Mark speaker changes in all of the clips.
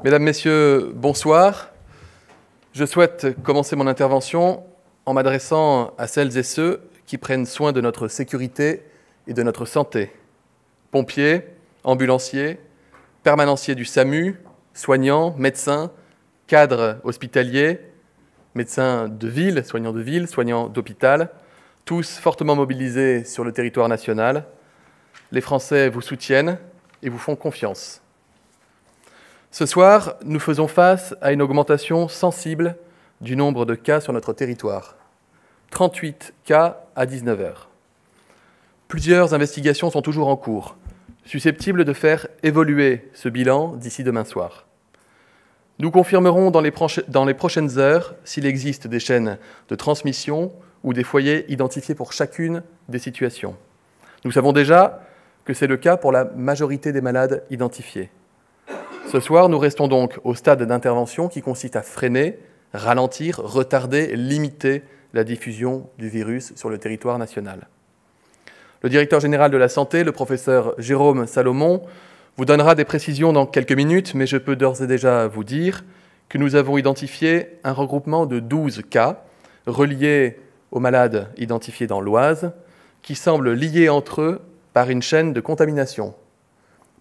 Speaker 1: Mesdames, Messieurs, bonsoir. Je souhaite commencer mon intervention en m'adressant à celles et ceux qui prennent soin de notre sécurité et de notre santé. Pompiers, ambulanciers, permanenciers du SAMU, soignants, médecins, cadres hospitaliers, médecins de ville, soignants d'hôpital, tous fortement mobilisés sur le territoire national. Les Français vous soutiennent et vous font confiance. Ce soir, nous faisons face à une augmentation sensible du nombre de cas sur notre territoire. 38 cas à 19 heures. Plusieurs investigations sont toujours en cours, susceptibles de faire évoluer ce bilan d'ici demain soir. Nous confirmerons dans les prochaines heures s'il existe des chaînes de transmission ou des foyers identifiés pour chacune des situations. Nous savons déjà que c'est le cas pour la majorité des malades identifiés. Ce soir, nous restons donc au stade d'intervention qui consiste à freiner, ralentir, retarder, limiter la diffusion du virus sur le territoire national. Le directeur général de la Santé, le professeur Jérôme Salomon, vous donnera des précisions dans quelques minutes, mais je peux d'ores et déjà vous dire que nous avons identifié un regroupement de 12 cas reliés aux malades identifiés dans l'Oise, qui semblent liés entre eux par une chaîne de contamination.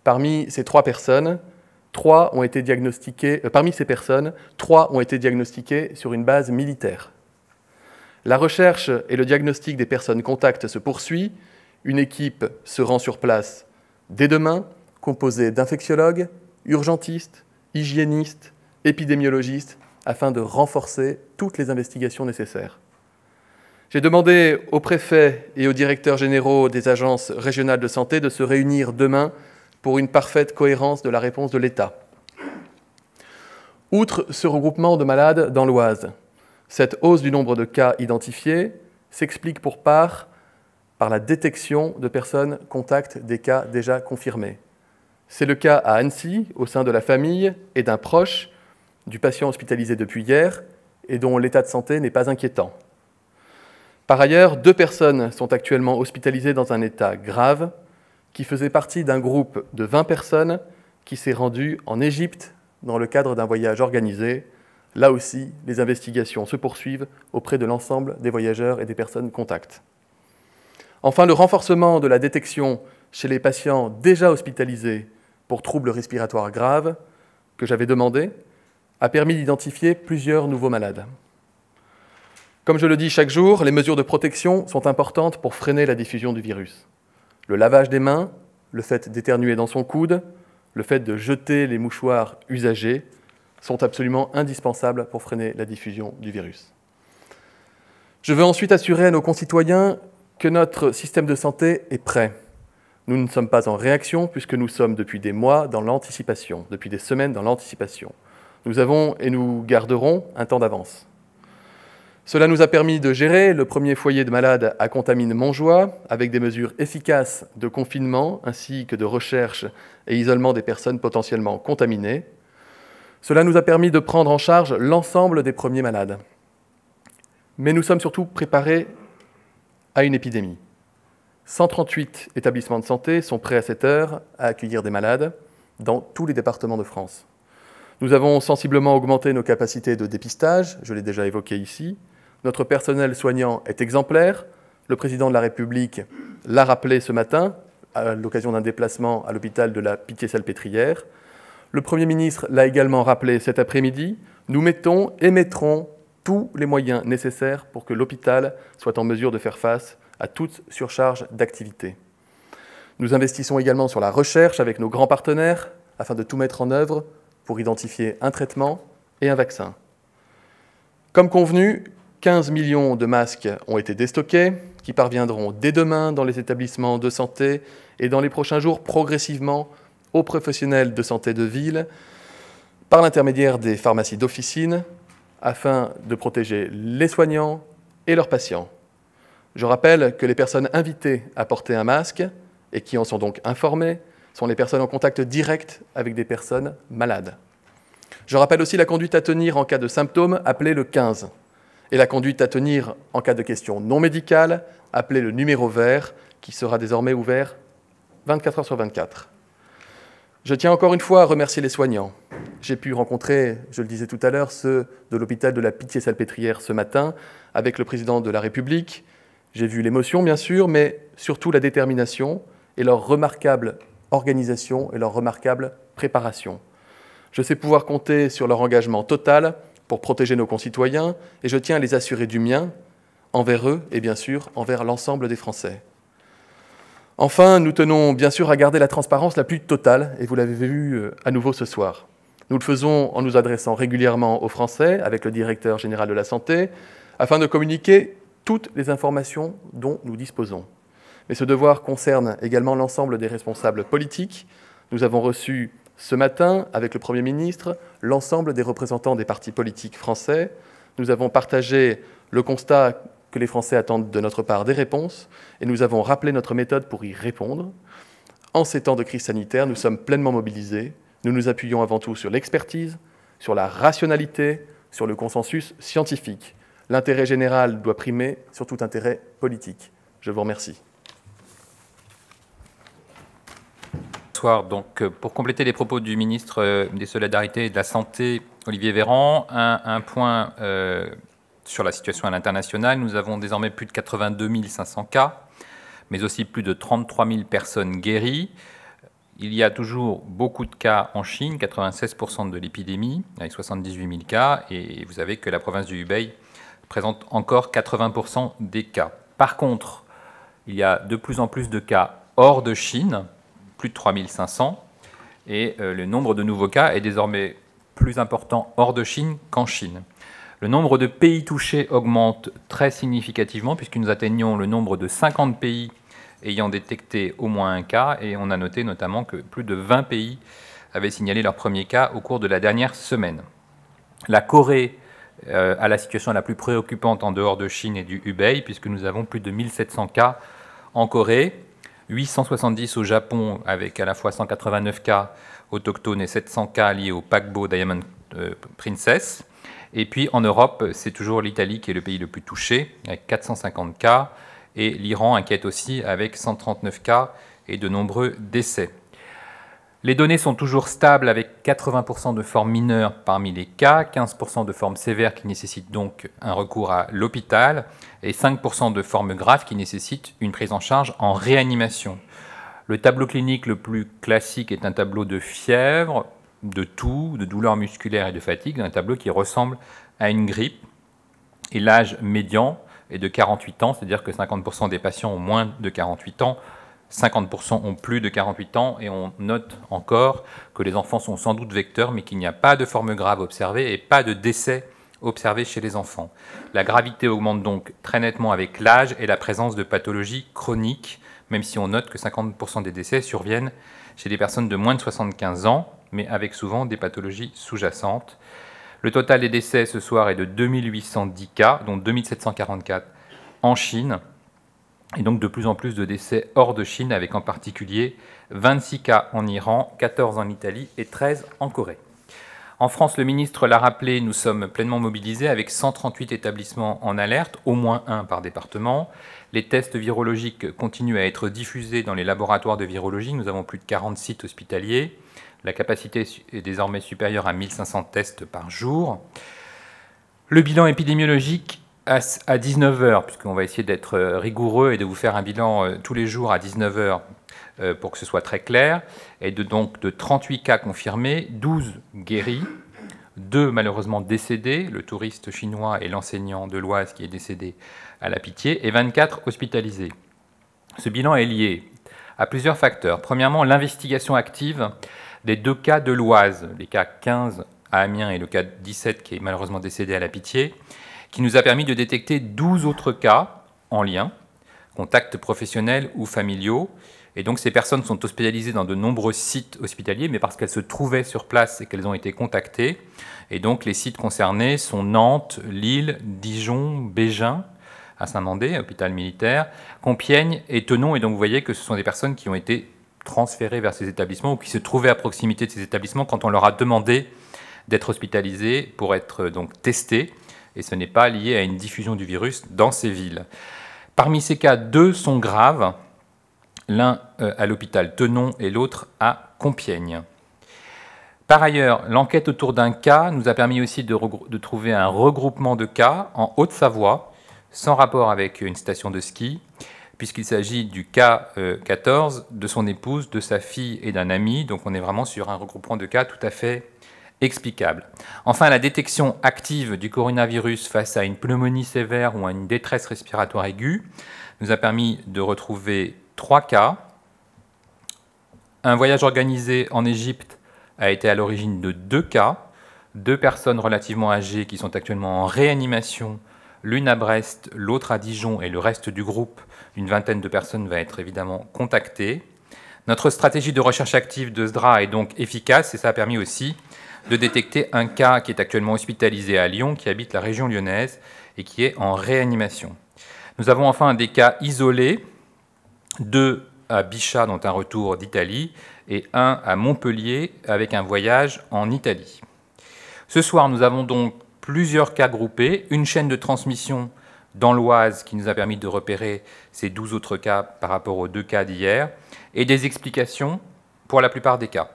Speaker 1: Parmi ces personnes, 3 ont été diagnostiquées sur une base militaire. La recherche et le diagnostic des personnes contacts se poursuit. Une équipe se rend sur place dès demain, composée d'infectiologues, urgentistes, hygiénistes, épidémiologistes, afin de renforcer toutes les investigations nécessaires. J'ai demandé aux préfets et aux directeurs généraux des agences régionales de santé de se réunir demain pour une parfaite cohérence de la réponse de l'État. Outre ce regroupement de malades dans l'Oise, cette hausse du nombre de cas identifiés s'explique pour part par la détection de personnes contacts des cas déjà confirmés. C'est le cas à Annecy, au sein de la famille et d'un proche du patient hospitalisé depuis hier et dont l'état de santé n'est pas inquiétant. Par ailleurs, 2 personnes sont actuellement hospitalisées dans un état grave, qui faisait partie d'un groupe de 20 personnes qui s'est rendu en Égypte dans le cadre d'un voyage organisé. Là aussi, les investigations se poursuivent auprès de l'ensemble des voyageurs et des personnes contacts. Enfin, le renforcement de la détection chez les patients déjà hospitalisés pour troubles respiratoires graves, que j'avais demandé, a permis d'identifier plusieurs nouveaux malades. Comme je le dis chaque jour, les mesures de protection sont importantes pour freiner la diffusion du virus. Le lavage des mains, le fait d'éternuer dans son coude, le fait de jeter les mouchoirs usagés sont absolument indispensables pour freiner la diffusion du virus. Je veux ensuite assurer à nos concitoyens que notre système de santé est prêt. Nous ne sommes pas en réaction puisque nous sommes depuis des mois dans l'anticipation, depuis des semaines dans l'anticipation. Nous avons et nous garderons un temps d'avance. Cela nous a permis de gérer le premier foyer de malades à Contamine-Montjoie avec des mesures efficaces de confinement ainsi que de recherche et isolement des personnes potentiellement contaminées. Cela nous a permis de prendre en charge l'ensemble des premiers malades. Mais nous sommes surtout préparés à une épidémie. 138 établissements de santé sont prêts à cette heure à accueillir des malades dans tous les départements de France. Nous avons sensiblement augmenté nos capacités de dépistage, je l'ai déjà évoqué ici. Notre personnel soignant est exemplaire. Le président de la République l'a rappelé ce matin à l'occasion d'un déplacement à l'hôpital de la Pitié-Salpêtrière. Le Premier ministre l'a également rappelé cet après-midi. Nous mettons et mettrons tous les moyens nécessaires pour que l'hôpital soit en mesure de faire face à toute surcharge d'activité. Nous investissons également sur la recherche avec nos grands partenaires afin de tout mettre en œuvre pour identifier un traitement et un vaccin. Comme convenu, 15 millions de masques ont été déstockés, qui parviendront dès demain dans les établissements de santé et dans les prochains jours progressivement aux professionnels de santé de ville par l'intermédiaire des pharmacies d'officine afin de protéger les soignants et leurs patients. Je rappelle que les personnes invitées à porter un masque et qui en sont donc informées sont les personnes en contact direct avec des personnes malades. Je rappelle aussi la conduite à tenir en cas de symptômes, appelez le 15. Et la conduite à tenir en cas de questions non médicales, appelez le numéro vert, qui sera désormais ouvert 24 heures sur 24. Je tiens encore une fois à remercier les soignants, J'ai pu rencontrer, je le disais tout à l'heure, ceux de l'hôpital de la Pitié-Salpêtrière ce matin, avec le président de la République. J'ai vu l'émotion, bien sûr, mais surtout la détermination et leur remarquable organisation et leur remarquable préparation. Je sais pouvoir compter sur leur engagement total pour protéger nos concitoyens et je tiens à les assurer du mien, envers eux et bien sûr envers l'ensemble des Français. Enfin, nous tenons bien sûr à garder la transparence la plus totale, et vous l'avez vu à nouveau ce soir. Nous le faisons en nous adressant régulièrement aux Français, avec le directeur général de la Santé, afin de communiquer toutes les informations dont nous disposons. Mais ce devoir concerne également l'ensemble des responsables politiques. Nous avons reçu ce matin, avec le Premier ministre, l'ensemble des représentants des partis politiques français. Nous avons partagé le constat que les Français attendent de notre part des réponses, et nous avons rappelé notre méthode pour y répondre. En ces temps de crise sanitaire, nous sommes pleinement mobilisés. Nous nous appuyons avant tout sur l'expertise, sur la rationalité, sur le consensus scientifique. L'intérêt général doit primer sur tout intérêt politique. Je vous remercie.
Speaker 2: Bonsoir. Donc, pour compléter les propos du ministre des Solidarités et de la Santé, Olivier Véran, un point sur la situation à l'international. Nous avons désormais plus de 82 500 cas, mais aussi plus de 33 000 personnes guéries. Il y a toujours beaucoup de cas en Chine, 96% de l'épidémie, avec 78 000 cas, et vous savez que la province du Hubei présente encore 80% des cas. Par contre, il y a de plus en plus de cas hors de Chine, plus de 3 500, et le nombre de nouveaux cas est désormais plus important hors de Chine qu'en Chine. Le nombre de pays touchés augmente très significativement, puisque nous atteignons le nombre de 50 pays ayant détecté au moins un cas, et on a noté notamment que plus de 20 pays avaient signalé leur premier cas au cours de la dernière semaine. La Corée a la situation la plus préoccupante en dehors de Chine et du Hubei, puisque nous avons plus de 1700 cas en Corée, 870 au Japon, avec à la fois 189 cas autochtones et 700 cas liés au paquebot Diamond Princess. Et puis en Europe, c'est toujours l'Italie qui est le pays le plus touché, avec 450 cas, et l'Iran inquiète aussi avec 139 cas et de nombreux décès. Les données sont toujours stables avec 80% de formes mineures parmi les cas, 15% de formes sévères qui nécessitent donc un recours à l'hôpital et 5% de formes graves qui nécessitent une prise en charge en réanimation. Le tableau clinique le plus classique est un tableau de fièvre, de toux, de douleurs musculaires et de fatigue, un tableau qui ressemble à une grippe. Et l'âge médian est de 48 ans, c'est-à-dire que 50% des patients ont moins de 48 ans, 50% ont plus de 48 ans, et on note encore que les enfants sont sans doute vecteurs, mais qu'il n'y a pas de forme grave observée et pas de décès observé chez les enfants. La gravité augmente donc très nettement avec l'âge et la présence de pathologies chroniques, même si on note que 50% des décès surviennent chez des personnes de moins de 75 ans, mais avec souvent des pathologies sous-jacentes. Le total des décès ce soir est de 2810 cas, dont 2744 en Chine, et donc de plus en plus de décès hors de Chine, avec en particulier 26 cas en Iran, 14 en Italie et 13 en Corée. En France, le ministre l'a rappelé, nous sommes pleinement mobilisés avec 138 établissements en alerte, au moins un par département. Les tests virologiques continuent à être diffusés dans les laboratoires de virologie. Nous avons plus de 40 sites hospitaliers. La capacité est désormais supérieure à 1500 tests par jour. Le bilan épidémiologique à 19h, puisqu'on va essayer d'être rigoureux et de vous faire un bilan tous les jours à 19h pour que ce soit très clair, est donc de 38 cas confirmés, 12 guéris, 2 malheureusement décédés, le touriste chinois et l'enseignant de l'Oise qui est décédé à la Pitié, et 24 hospitalisés. Ce bilan est lié à plusieurs facteurs. Premièrement, l'investigation active des 2 cas de l'Oise, les cas 15 à Amiens et le cas 17 qui est malheureusement décédé à la Pitié, qui nous a permis de détecter 12 autres cas en lien, contacts professionnels ou familiaux. Et donc ces personnes sont hospitalisées dans de nombreux sites hospitaliers, mais parce qu'elles se trouvaient sur place et qu'elles ont été contactées. Et donc les sites concernés sont Nantes, Lille, Dijon, Bégin, à Saint-Mandé, hôpital militaire, Compiègne et Thonon. Et donc vous voyez que ce sont des personnes qui ont été transférées vers ces établissements ou qui se trouvaient à proximité de ces établissements quand on leur a demandé d'être hospitalisées pour être donc testées. Et ce n'est pas lié à une diffusion du virus dans ces villes. Parmi ces cas, 2 sont graves, l'un à l'hôpital Thonon et l'autre à Compiègne. Par ailleurs, l'enquête autour d'un cas nous a permis aussi de trouver un regroupement de cas en Haute-Savoie, sans rapport avec une station de ski, puisqu'il s'agit du cas 14, de son épouse, de sa fille et d'un ami. Donc on est vraiment sur un regroupement de cas tout à fait explicable. Enfin, la détection active du coronavirus face à une pneumonie sévère ou à une détresse respiratoire aiguë nous a permis de retrouver 3 cas. Un voyage organisé en Égypte a été à l'origine de 2 cas, 2 personnes relativement âgées qui sont actuellement en réanimation, l'une à Brest, l'autre à Dijon, et le reste du groupe, une vingtaine de personnes, va être évidemment contacté. Notre stratégie de recherche active de SDRA est donc efficace et ça a permis aussi de détecter un cas qui est actuellement hospitalisé à Lyon, qui habite la région lyonnaise et qui est en réanimation. Nous avons enfin des cas isolés, 2 à Bichat, dont un retour d'Italie, et 1 à Montpellier, avec un voyage en Italie. Ce soir, nous avons donc plusieurs cas groupés, une chaîne de transmission dans l'Oise qui nous a permis de repérer ces 12 autres cas par rapport aux 2 cas d'hier, et des explications pour la plupart des cas.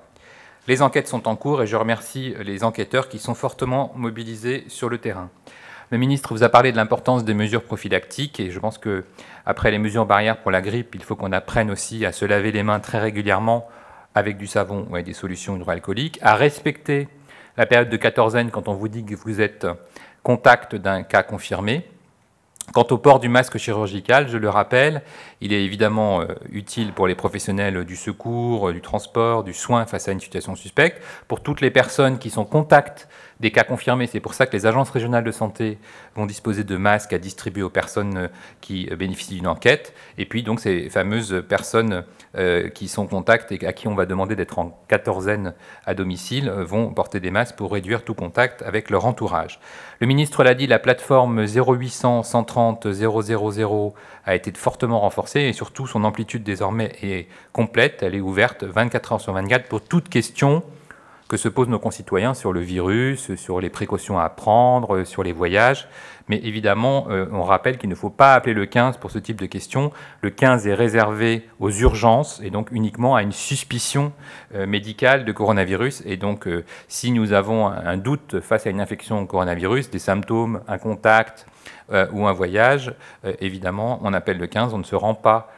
Speaker 2: Les enquêtes sont en cours et je remercie les enquêteurs qui sont fortement mobilisés sur le terrain. Le ministre vous a parlé de l'importance des mesures prophylactiques et je pense qu'après les mesures barrières pour la grippe, il faut qu'on apprenne aussi à se laver les mains très régulièrement avec du savon ou avec des solutions hydroalcooliques, à respecter la période de quatorzaine quand on vous dit que vous êtes contact d'un cas confirmé. Quant au port du masque chirurgical, je le rappelle, il est évidemment utile pour les professionnels du secours, du transport, du soin face à une situation suspecte. Pour toutes les personnes qui sont contact des cas confirmés, c'est pour ça que les agences régionales de santé vont disposer de masques à distribuer aux personnes qui bénéficient d'une enquête. Et puis donc ces fameuses personnes qui sont contact et à qui on va demander d'être en quatorzaine à domicile vont porter des masques pour réduire tout contact avec leur entourage. Le ministre l'a dit, la plateforme 0800 130 000 a été fortement renforcée et surtout son amplitude désormais est complète. Elle est ouverte 24 heures sur 24 pour toute question que se posent nos concitoyens sur le virus, sur les précautions à prendre, sur les voyages. Mais évidemment, on rappelle qu'il ne faut pas appeler le 15 pour ce type de questions. Le 15 est réservé aux urgences et donc uniquement à une suspicion médicale de coronavirus. Et donc, si nous avons un doute face à une infection au coronavirus, des symptômes, un contact ou un voyage, évidemment, on appelle le 15, on ne se rend pas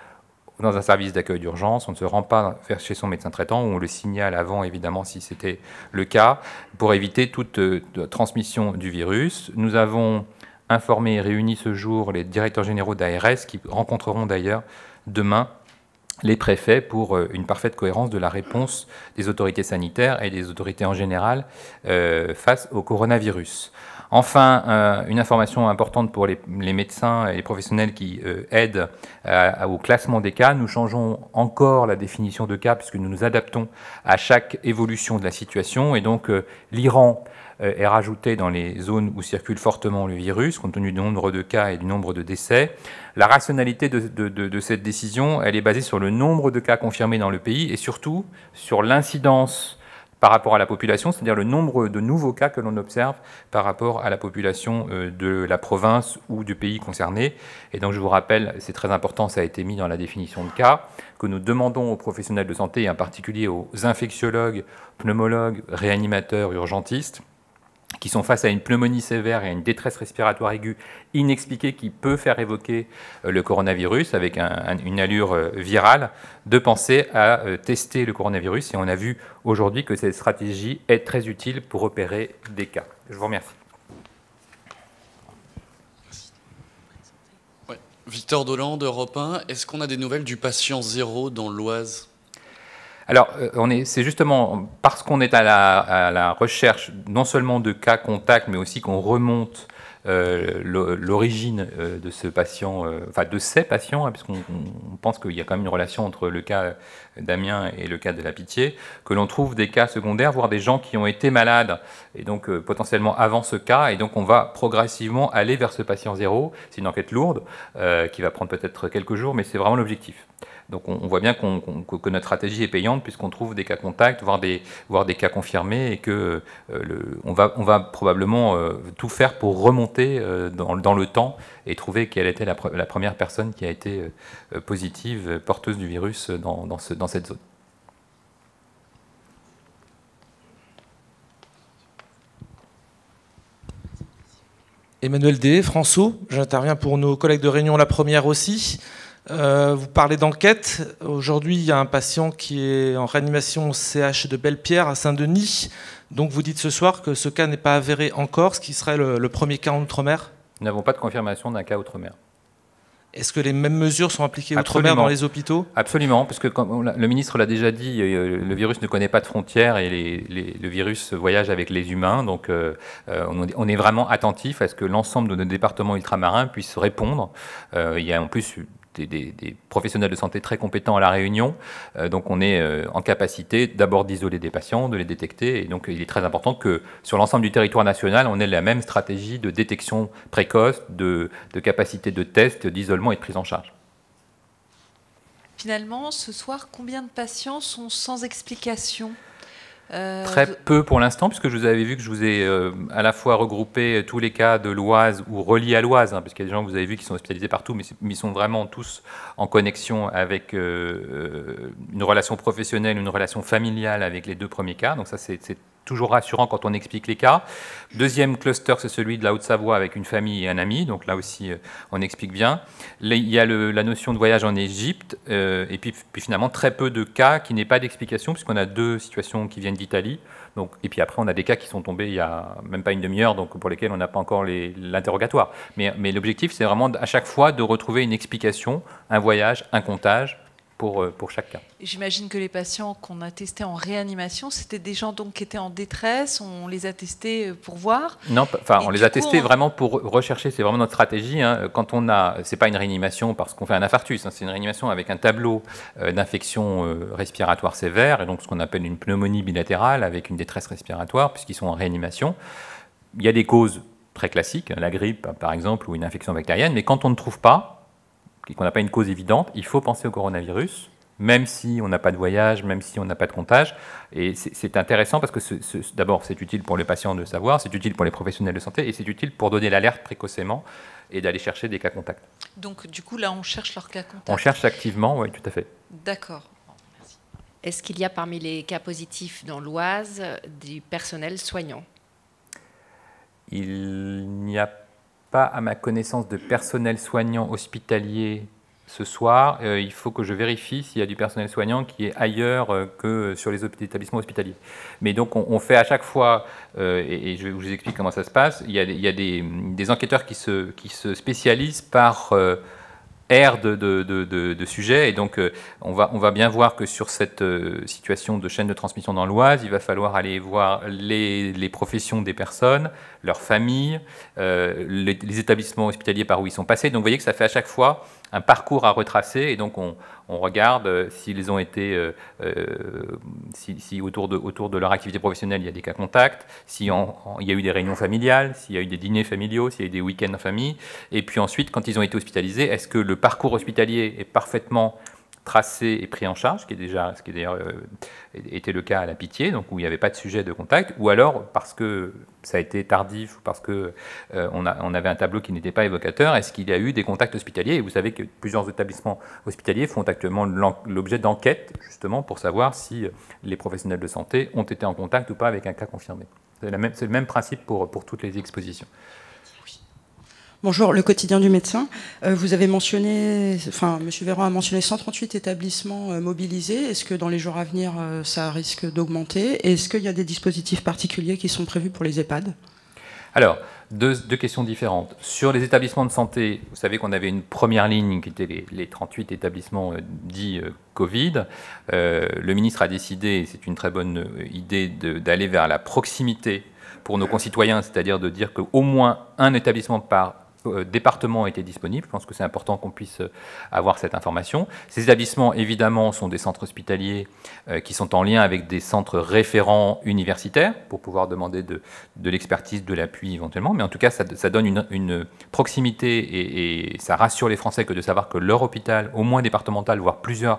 Speaker 2: dans un service d'accueil d'urgence, on ne se rend pas chez son médecin traitant, ou on le signale avant, évidemment, si c'était le cas, pour éviter toute transmission du virus. Nous avons informé et réuni ce jour les directeurs généraux d'ARS, qui rencontreront d'ailleurs demain les préfets pour une parfaite cohérence de la réponse des autorités sanitaires et des autorités en général face au coronavirus. Enfin, une information importante pour les médecins et les professionnels qui aident au classement des cas. Nous changeons encore la définition de cas puisque nous nous adaptons à chaque évolution de la situation. Et donc, l'Iran est rajouté dans les zones où circule fortement le virus, compte tenu du nombre de cas et du nombre de décès. La rationalité de cette décision, elle est basée sur le nombre de cas confirmés dans le pays et surtout sur l'incidence par rapport à la population, c'est-à-dire le nombre de nouveaux cas que l'on observe par rapport à la population de la province ou du pays concerné. Et donc je vous rappelle, c'est très important, ça a été mis dans la définition de cas, que nous demandons aux professionnels de santé, et en particulier aux infectiologues, pneumologues, réanimateurs, urgentistes, qui sont face à une pneumonie sévère et à une détresse respiratoire aiguë inexpliquée qui peut faire évoquer le coronavirus avec une allure virale, de penser à tester le coronavirus. Et on a vu aujourd'hui que cette stratégie est très utile pour repérer des cas. Je vous remercie.
Speaker 3: Ouais. Victor Dolland, Europe 1, est-ce qu'on a des nouvelles du patient 0 dans l'Oise ?
Speaker 2: Alors, c'est justement parce qu'on est à la recherche non seulement de cas contacts, mais aussi qu'on remonte l'origine de ce patient, enfin de ces patients, hein, puisqu'on pense qu'il y a quand même une relation entre le cas d'Amiens et le cas de la Pitié, que l'on trouve des cas secondaires, voire des gens qui ont été malades, et donc potentiellement avant ce cas, et donc on va progressivement aller vers ce patient 0. C'est une enquête lourde, qui va prendre peut-être quelques jours, mais c'est vraiment l'objectif. Donc on voit bien que notre stratégie est payante puisqu'on trouve des cas contacts, voire des cas confirmés, et que on va probablement tout faire pour remonter dans le temps et trouver quelle était la première personne qui a été positive, porteuse du virus dans cette zone.
Speaker 4: Emmanuel D, François, j'interviens pour nos collègues de Réunion, la première aussi. Vous parlez d'enquête. Aujourd'hui, il y a un patient qui est en réanimation au CH de Belle-Pierre à Saint-Denis. Donc vous dites ce soir que ce cas n'est pas avéré encore, ce qui serait le premier cas en Outre-mer.
Speaker 2: Nous n'avons pas de confirmation d'un cas Outre-mer.
Speaker 4: Est-ce que les mêmes mesures sont appliquées Outre-mer dans les hôpitaux?
Speaker 2: Absolument, parce que comme le ministre l'a déjà dit, le virus ne connaît pas de frontières et le virus voyage avec les humains. Donc on est vraiment attentif à ce que l'ensemble de nos départements ultramarins puissent répondre. Il y a en plus des professionnels de santé très compétents à La Réunion. Donc on est en capacité d'abord d'isoler des patients, de les détecter. Et donc il est très important que sur l'ensemble du territoire national, on ait la même stratégie de détection précoce, de capacité de test, d'isolement et de prise en charge.
Speaker 5: Finalement, ce soir, combien de patients sont sans explication ?
Speaker 2: Très peu pour l'instant, puisque je vous avais vu que je vous ai à la fois regroupé tous les cas de l'Oise ou reliés à l'Oise, hein, puisqu'il y a des gens que vous avez vu qui sont hospitalisés partout, mais ils sont vraiment tous en connexion avec une relation professionnelle, une relation familiale avec les deux premiers cas. Donc ça, c'est toujours rassurant quand on explique les cas. Deuxième cluster, c'est celui de la Haute-Savoie avec une famille et un ami. Donc là aussi, on explique bien. Là, il y a la notion de voyage en Égypte. Et puis finalement, très peu de cas qui n'aient pas d'explication, puisqu'on a 2 situations qui viennent d'Italie. Donc, et puis après, on a des cas qui sont tombés il n'y a même pas une demi-heure, donc pour lesquels on n'a pas encore l'interrogatoire. Mais l'objectif, c'est vraiment à chaque fois de retrouver une explication, un voyage, un comptage, pour chaque cas.
Speaker 5: J'imagine que les patients qu'on a testés en réanimation, c'était des gens donc qui étaient en détresse, on les a testés pour voir.
Speaker 2: Non, enfin, on les a testés vraiment pour rechercher, c'est vraiment notre stratégie. Hein. Quand on a, c'est pas une réanimation parce qu'on fait un infarctus, hein, c'est une réanimation avec un tableau d'infection respiratoire sévère, et donc ce qu'on appelle une pneumonie bilatérale avec une détresse respiratoire, puisqu'ils sont en réanimation. Il y a des causes très classiques, la grippe par exemple, ou une infection bactérienne, mais quand on ne trouve pas, qu'on n'a pas une cause évidente, il faut penser au coronavirus, même si on n'a pas de voyage, même si on n'a pas de comptage. Et c'est intéressant parce que d'abord, c'est utile pour les patients de savoir, c'est utile pour les professionnels de santé, et c'est utile pour donner l'alerte précocement et d'aller chercher des cas contacts.
Speaker 5: Donc du coup, là, on cherche leurs cas contacts.
Speaker 2: On cherche activement, oui, tout à fait.
Speaker 5: D'accord. Merci.
Speaker 6: Est-ce qu'il y a parmi les cas positifs dans l'Oise du personnel soignant?
Speaker 2: Il n'y a pas, à ma connaissance, de personnel soignant hospitalier ce soir. Il faut que je vérifie s'il y a du personnel soignant qui est ailleurs que sur les établissements hospitaliers. Mais donc, on fait à chaque fois, et je vous explique comment ça se passe, il y a des enquêteurs qui se spécialisent par aire de sujets. Et donc, on va bien voir que sur cette situation de chaîne de transmission dans l'Oise, il va falloir aller voir les professions des personnes, leurs familles, les établissements hospitaliers par où ils sont passés. Donc, vous voyez que ça fait à chaque fois un parcours à retracer. Et donc, on regarde s'ils ont été, si autour de leur activité professionnelle, il y a des cas contacts, s'il y a eu des réunions familiales, s'il y a eu des dîners familiaux, s'il y a eu des week-ends en famille. Et puis ensuite, quand ils ont été hospitalisés, est-ce que le parcours hospitalier est parfaitement tracé et pris en charge, ce qui d'ailleurs était le cas à la Pitié, donc où il n'y avait pas de sujet de contact, ou alors parce que ça a été tardif, ou parce que on avait un tableau qui n'était pas évocateur, est-ce qu'il y a eu des contacts hospitaliers? Et vous savez que plusieurs établissements hospitaliers font actuellement l'objet d'enquêtes, justement, pour savoir si les professionnels de santé ont été en contact ou pas avec un cas confirmé. C'est le même principe pour toutes les expositions.
Speaker 7: Bonjour, le quotidien du médecin. Vous avez mentionné, enfin, M. Véran a mentionné 138 établissements mobilisés. Est-ce que dans les jours à venir, ça risque d'augmenter? Est-ce qu'il y a des dispositifs particuliers qui sont prévus pour les EHPAD?
Speaker 2: Alors, deux questions différentes. Sur les établissements de santé, vous savez qu'on avait une première ligne qui était les 38 établissements dits Covid. Le ministre a décidé, et c'est une très bonne idée, d'aller vers la proximité pour nos concitoyens, c'est-à-dire de dire qu'au moins un établissement par département était disponible. Je pense que c'est important qu'on puisse avoir cette information. Ces établissements, évidemment, sont des centres hospitaliers qui sont en lien avec des centres référents universitaires pour pouvoir demander de l'expertise, de l'appui éventuellement. Mais en tout cas, ça donne une proximité et ça rassure les Français que de savoir que leur hôpital, au moins départemental, voire plusieurs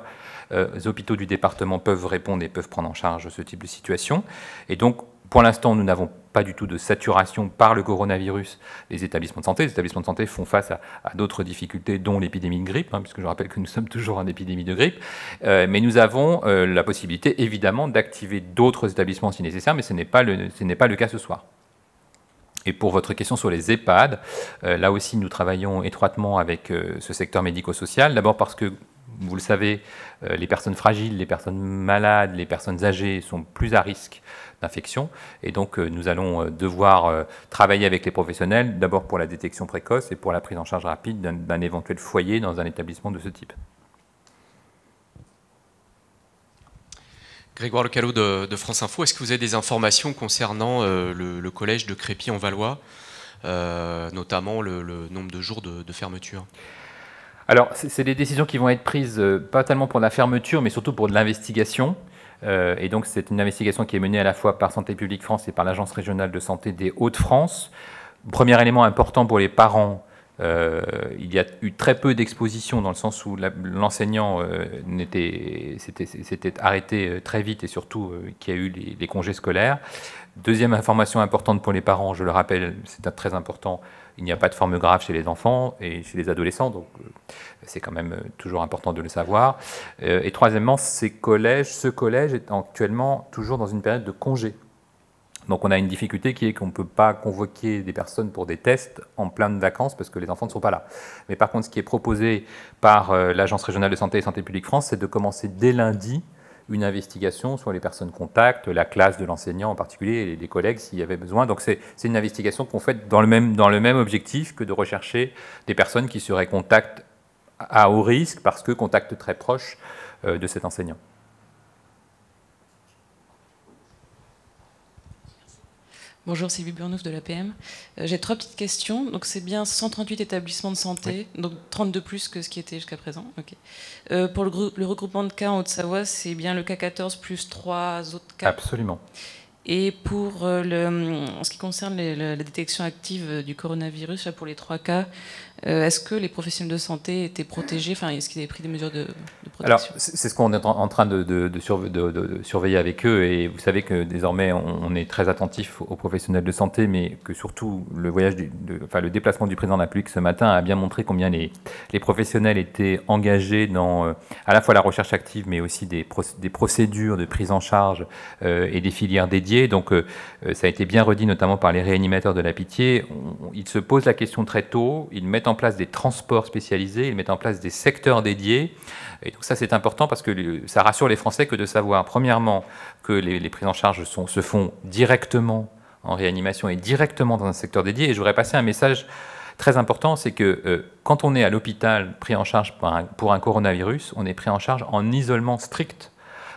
Speaker 2: hôpitaux du département peuvent répondre et peuvent prendre en charge ce type de situation. Et donc, pour l'instant, nous n'avons pas du tout de saturation par le coronavirus des établissements de santé. Les établissements de santé font face à d'autres difficultés, dont l'épidémie de grippe, hein, puisque je rappelle que nous sommes toujours en épidémie de grippe. Mais nous avons la possibilité, évidemment, d'activer d'autres établissements si nécessaire, mais ce n'est pas le cas ce soir. Et pour votre question sur les EHPAD, là aussi nous travaillons étroitement avec ce secteur médico-social, d'abord parce que, vous le savez, les personnes fragiles, les personnes malades, les personnes âgées sont plus à risque d'infection. Et donc, nous allons devoir travailler avec les professionnels, d'abord pour la détection précoce et pour la prise en charge rapide d'un éventuel foyer dans un établissement de ce type.
Speaker 8: Grégoire Lecalot de France Info, est-ce que vous avez des informations concernant le collège de Crépy-en-Valois, notamment le nombre de jours de fermeture ?
Speaker 2: Alors, c'est des décisions qui vont être prises, pas tellement pour la fermeture, mais surtout pour de l'investigation. Et donc, c'est une investigation qui est menée à la fois par Santé publique France et par l'Agence régionale de santé des Hauts-de-France. Premier élément important pour les parents, il y a eu très peu d'expositions dans le sens où l'enseignant s'était arrêté très vite et surtout qu'il y a eu les congés scolaires. Deuxième information importante pour les parents, je le rappelle, c'est très important, il n'y a pas de forme grave chez les enfants et chez les adolescents, donc c'est quand même toujours important de le savoir. Et troisièmement, ce collège est actuellement toujours dans une période de congé. Donc on a une difficulté qui est qu'on ne peut pas convoquer des personnes pour des tests en pleine vacances parce que les enfants ne sont pas là. Mais par contre, ce qui est proposé par l'Agence régionale de santé et Santé publique France, c'est de commencer dès lundi une investigation sur les personnes contacts, la classe de l'enseignant en particulier et les collègues s'il y avait besoin. Donc c'est une investigation qu'on fait dans le même objectif que de rechercher des personnes qui seraient contacts à haut risque parce que contact très proche de cet enseignant.
Speaker 9: Bonjour, Sylvie Burnouf de l'APM. J'ai 3 petites questions. Donc c'est bien 138 établissements de santé, oui. Donc 32 plus que ce qui était jusqu'à présent. Okay. Pour le regroupement de cas en Haute-Savoie, c'est bien le cas 14 plus 3 autres cas.
Speaker 2: Absolument.
Speaker 9: Et pour en ce qui concerne la détection active du coronavirus, là, pour les 3 cas, est-ce que les professionnels de santé étaient protégés? Enfin, est-ce qu'ils avaient pris des mesures de protection?
Speaker 2: Alors, c'est ce qu'on est en train de surveiller avec eux. Et vous savez que désormais, on est très attentif aux professionnels de santé, mais que surtout, le déplacement du président de la République ce matin a bien montré combien les professionnels étaient engagés dans à la fois la recherche active, mais aussi des procédures de prise en charge et des filières dédiées. Donc, ça a été bien redit, notamment par les réanimateurs de la Pitié. Ils se posent la question très tôt, ils mettent en place des transports spécialisés, ils mettent en place des secteurs dédiés. Et donc ça, c'est important parce que ça rassure les Français que de savoir, premièrement, que les prises en charge se font directement en réanimation et directement dans un secteur dédié. Et je voudrais passer un message très important, c'est que quand on est à l'hôpital pris en charge pour un coronavirus, on est pris en charge en isolement strict,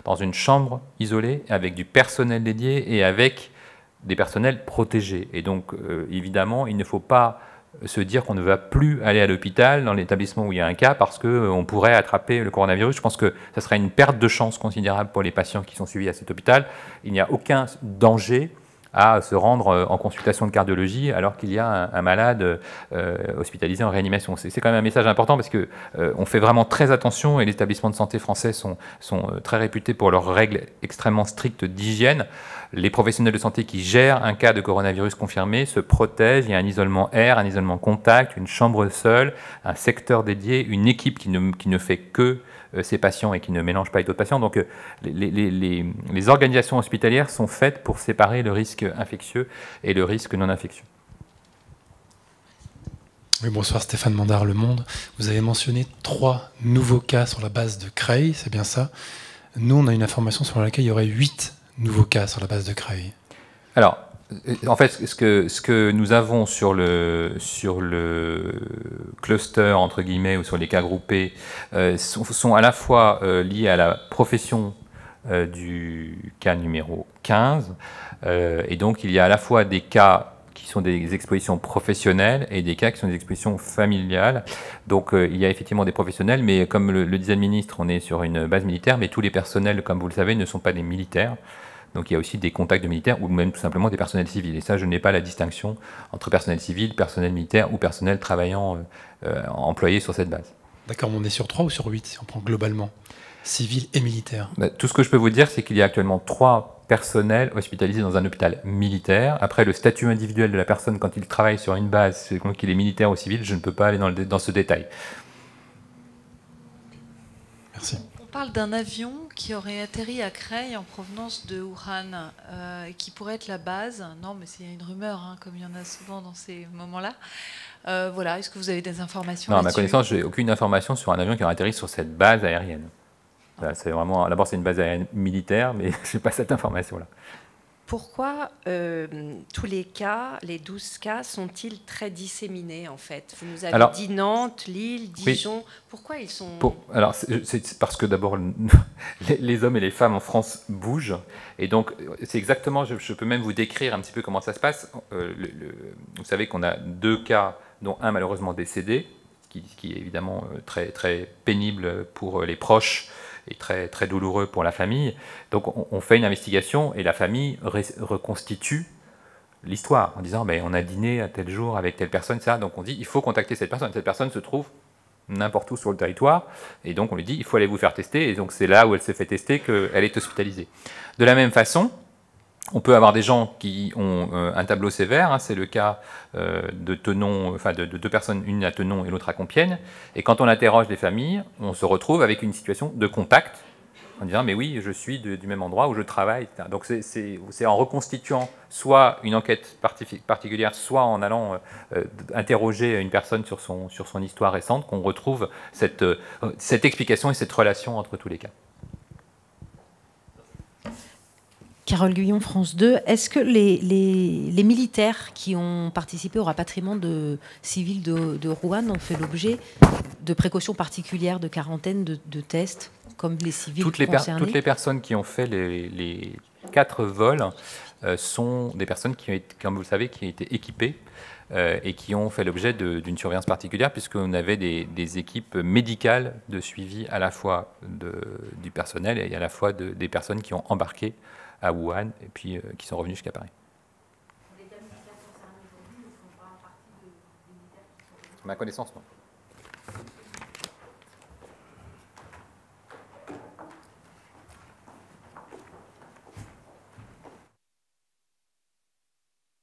Speaker 2: dans une chambre isolée, avec du personnel dédié et avec des personnels protégés. Et donc, évidemment, il ne faut pas se dire qu'on ne va plus aller à l'hôpital dans l'établissement où il y a un cas parce qu'on pourrait attraper le coronavirus. Je pense que ça serait une perte de chance considérable pour les patients qui sont suivis à cet hôpital. Il n'y a aucun danger à se rendre en consultation de cardiologie alors qu'il y a un malade hospitalisé en réanimation. C'est quand même un message important parce qu'on fait vraiment très attention et les établissements de santé français sont très réputés pour leurs règles extrêmement strictes d'hygiène. Les professionnels de santé qui gèrent un cas de coronavirus confirmé se protègent. Il y a un isolement air, un isolement contact, une chambre seule, un secteur dédié, une équipe qui ne fait que ces patients et qui ne mélange pas avec d'autres patients. Donc les organisations hospitalières sont faites pour séparer le risque infectieux et le risque non infectieux.
Speaker 10: Oui, bonsoir, Stéphane Mandard, Le Monde. Vous avez mentionné 3 nouveaux cas sur la base de Creil, c'est bien ça? Nous, on a une information sur laquelle il y aurait 8 nouveaux cas sur la base de Creil.
Speaker 2: Alors, en fait, ce que nous avons sur le cluster, entre guillemets, ou sur les cas groupés, sont à la fois liés à la profession du cas numéro 15, et donc il y a à la fois des cas qui sont des expositions professionnelles et des cas qui sont des expositions familiales. Donc il y a effectivement des professionnels, mais comme le disait le ministre, on est sur une base militaire, mais tous les personnels, comme vous le savez, ne sont pas des militaires. Donc il y a aussi des contacts de militaires ou même tout simplement des personnels civils. Et ça, je n'ai pas la distinction entre personnel civil, personnel militaire ou personnel travaillant employé sur cette base.
Speaker 10: D'accord, mais on est sur 3 ou sur 8 si on prend globalement, civil et militaire?
Speaker 2: Tout ce que je peux vous dire, c'est qu'il y a actuellement 3 personnels hospitalisés dans un hôpital militaire. Après, le statut individuel de la personne quand il travaille sur une base, c'est qu'il est militaire ou civil, je ne peux pas aller dans ce détail.
Speaker 10: Merci.
Speaker 5: parle d'un avion qui aurait atterri à Creil en provenance de Wuhan, et qui pourrait être la base. Non, mais c'est une rumeur, hein, comme il y en a souvent dans ces moments-là. Voilà, est-ce que vous avez des informations?
Speaker 2: Non, à ma connaissance, je n'ai aucune information sur un avion qui aurait atterri sur cette base aérienne. C'est vraiment, d'abord, c'est une base aérienne militaire, mais je n'ai pas cette information-là.
Speaker 6: Pourquoi tous les cas, les 12 cas, sont-ils très disséminés en fait? Vous nous avez dit Nantes, Lille, Dijon. Oui. Pourquoi ils sont...
Speaker 2: Alors, c'est parce que d'abord, les hommes et les femmes en France bougent. Et donc, c'est exactement, je peux même vous décrire un petit peu comment ça se passe. Vous savez qu'on a 2 cas, dont un malheureusement décédé, qui est évidemment très, très pénible pour les proches, et très, très douloureux pour la famille. Donc on fait une investigation et la famille reconstitue l'histoire en disant on a dîné à tel jour avec telle personne, ça. Donc on dit il faut contacter cette personne. Cette personne se trouve n'importe où sur le territoire et donc on lui dit il faut aller vous faire tester et donc c'est là où elle se fait tester qu'elle est hospitalisée. De la même façon, on peut avoir des gens qui ont un tableau sévère, hein, c'est le cas de Tenon, enfin de 2 personnes, une à Tenon et l'autre à Compiègne, et quand on interroge les familles, on se retrouve avec une situation de contact, en disant mais oui, je suis du même endroit où je travaille, etc. Donc c'est en reconstituant soit une enquête particulière, soit en allant interroger une personne sur son histoire récente qu'on retrouve cette explication et cette relation entre tous les cas.
Speaker 11: Carole Guyon, France 2. Est-ce que les militaires qui ont participé au rapatriement de civils de Rouen ont fait l'objet de précautions particulières, de quarantaine, de tests, comme les civils concernés?
Speaker 2: Toutes les personnes qui ont fait les 4 vols sont des personnes qui, comme vous le savez, qui ont été équipées et qui ont fait l'objet d'une surveillance particulière, puisqu'on avait des équipes médicales de suivi à la fois du personnel et à la fois des personnes qui ont embarqué à Wuhan et puis qui sont revenus jusqu'à Paris. Ma connaissance, non.